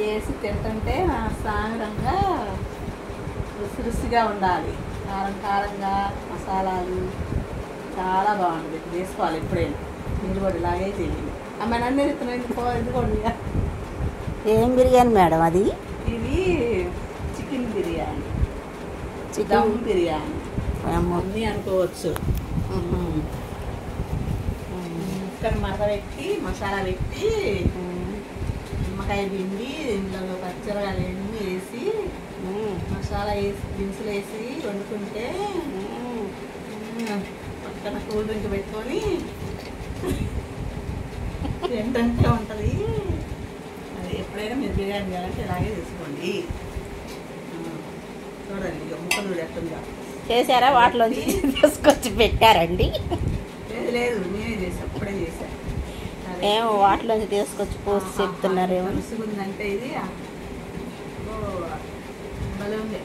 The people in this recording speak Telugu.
వేసి తింటుంటే సాగరంగా రుచి రుచిగా ఉండాలి. కారం కారంగా మసాలాలు చాలా బాగుంటుంది. వేసుకోవాలి ఎప్పుడైనా. మీరు కూడా ఇలాగే చేయండి. అమ్మ నన్ను ఎందుకోండి. ఏం బిర్యానీ మేడం అది? ఇది చికెన్ బిర్యానీ, దమ్ బిర్యానీ అన్నీ అనుకోవచ్చు. ఇక్కడ మరగబెట్టి మసాలా పెట్టి నిమ్మకాయ పిండి ఇందులో పచ్చిమిరపకాయలు ఎన్ని వేసి మసాలా వేసి దినుసులు వేసి వండుకుంటే పక్కన కూల్ డ్రింక్ పెట్టుకొని ఏంటంటే ఉంటుంది. అది ఎప్పుడైనా మీరు బిర్యానీ చేయాలంటే ఇలాగే తీసుకోండి. చూడండి ఇక ముక్కలు ఎట్టుందా చేశారా? వాటిలోంచి తీసుకొచ్చి పెట్టారండి? లేదు లేదు, నేనే చేసాను, అప్పుడే చేశాను. ఏమో వాటిలోంచి తీసుకొచ్చి పోసి చెప్తున్నారేమో. ఉందంటే ఇది భలే ఉంది.